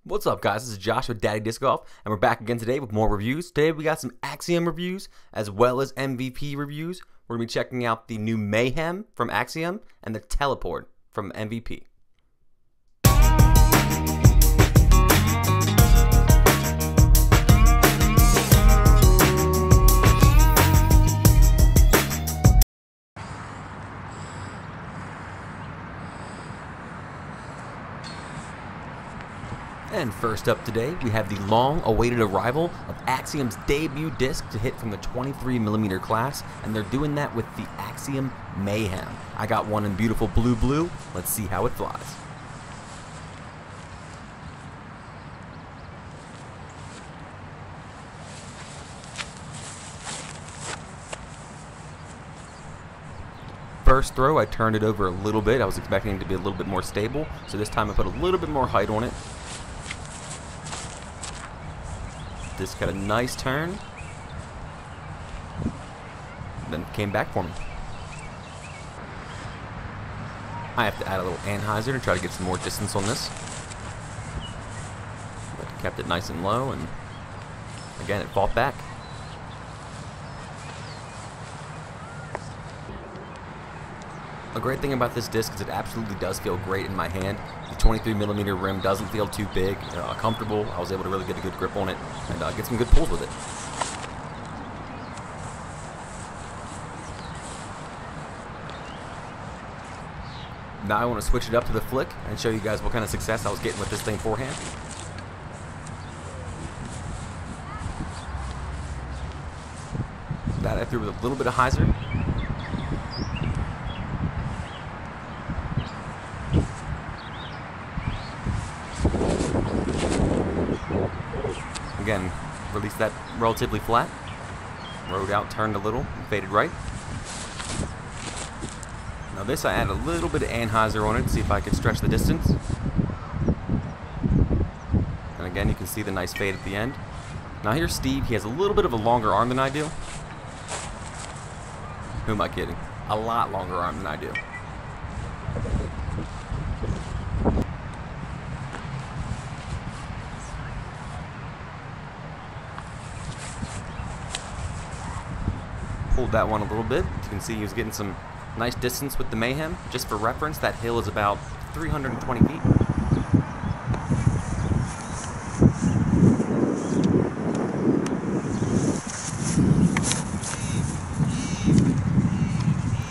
What's up, guys? This is Josh with Daddy Disc Golf, and we're back again today with more reviews. Today we got some Axiom reviews as well as MVP reviews. We're going to be checking out the new Mayhem from Axiom and the Teleport from MVP. And first up today, we have the long-awaited arrival of Axiom's debut disc to hit from the 23mm class, and they're doing that with the Axiom Mayhem. I got one in beautiful blue. Let's see how it flies. First throw, I turned it over a little bit. I was expecting it to be a little bit more stable, so this time I put a little bit more height on it. This got a nice turn, then came back for me. I have to add a little anhyzer to try to get some more distance on this. But kept it nice and low, and again, it fought back. A great thing about this disc is it absolutely does feel great in my hand. The 23mm rim doesn't feel too big, comfortable. I was able to really get a good grip on it and get some good pulls with it. Now I want to switch it up to the flick and show you guys what kind of success I was getting with this thing forehand. That I threw with a little bit of hyzer. Again, released that relatively flat, rode out, turned a little, and faded right. Now this I add a little bit of anhyzer on it to see if I could stretch the distance. And again, you can see the nice fade at the end. Now here's Steve. He has a little bit of a longer arm than I do. Who am I kidding? A lot longer arm than I do. Pulled that one a little bit. You can see he was getting some nice distance with the Mayhem. Just for reference, that hill is about 320 feet.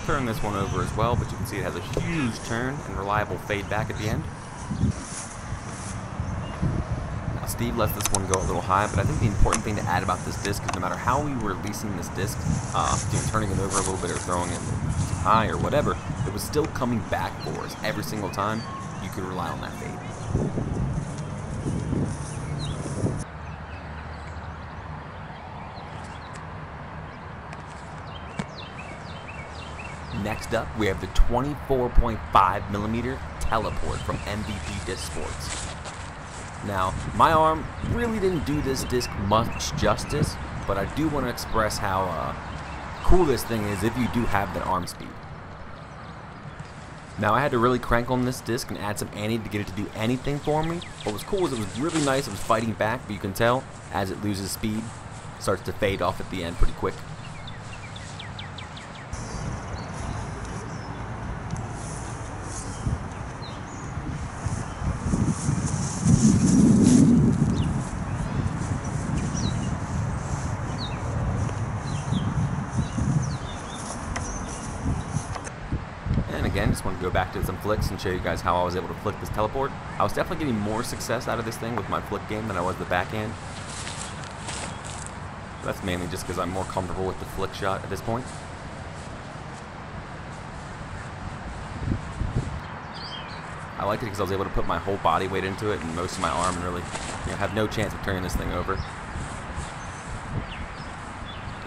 Turn this one over as well, but you can see it has a huge turn and reliable fade back at the end. Steve lets this one go a little high, but I think the important thing to add about this disc is no matter how we were releasing this disc, turning it over a little bit or throwing it high or whatever, it was still coming back for us every single time. You could rely on that fade. Next up, we have the 24.5mm Teleport from MVP Disc Sports. Now, my arm really didn't do this disc much justice, but I do want to express how cool this thing is if you do have that arm speed. Now, I had to really crank on this disc and add some ante to get it to do anything for me. What was cool was it was really nice, it was fighting back, but you can tell as it loses speed, it starts to fade off at the end pretty quick. Again, just want to go back to some flicks and show you guys how I was able to flick this Teleport. I was definitely getting more success out of this thing with my flick game than I was the backhand. That's mainly just because I'm more comfortable with the flick shot at this point. I liked it because I was able to put my whole body weight into it and most of my arm and really have no chance of turning this thing over.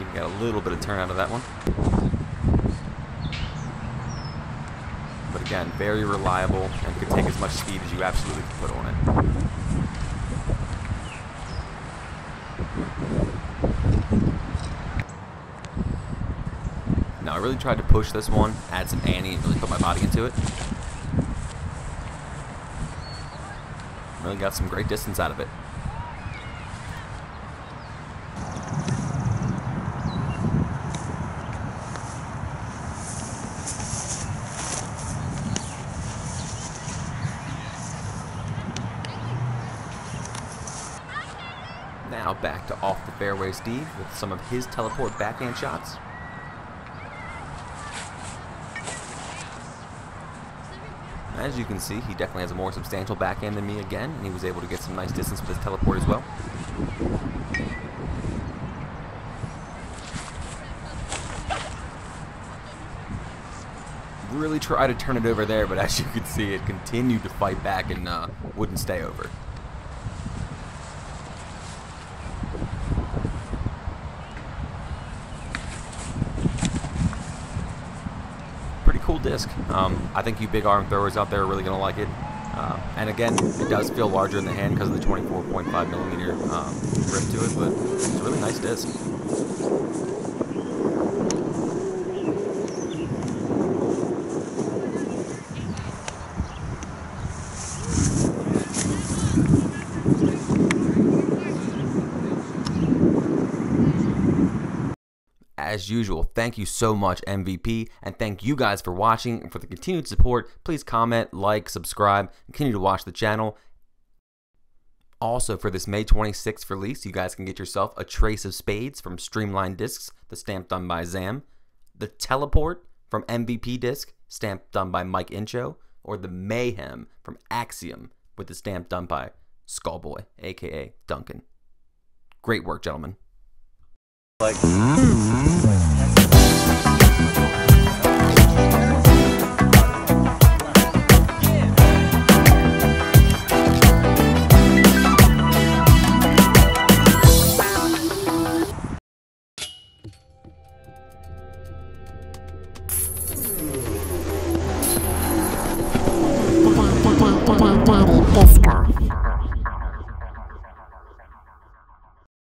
Even got a little bit of turn out of that one. But again, very reliable and could take as much speed as you absolutely could put on it. Now I really tried to push this one, add some ante, and really put my body into it. Really got some great distance out of it. Now back to off the fairway Steve with some of his teleport backhand shots. As you can see, he definitely has a more substantial backhand than me again, and he was able to get some nice distance with his teleport as well. Really tried to turn it over there, but as you can see, it continued to fight back and wouldn't stay over. Cool disc. I think you big arm throwers out there are really going to like it. And again, it does feel larger in the hand because of the 24.5 millimeter grip to it, but it's a really nice disc. As usual, thank you so much, MVP, and thank you guys for watching and for the continued support. Please comment, like, subscribe, continue to watch the channel. Also, for this May 26th release, you guys can get yourself a Trace of Spades from Streamline Discs, the stamp done by Zam, the Teleport from MVP Disc, stamp done by Mike Incho, or the Mayhem from Axiom with the stamp done by Skullboy, aka Duncan. Great work, gentlemen. Like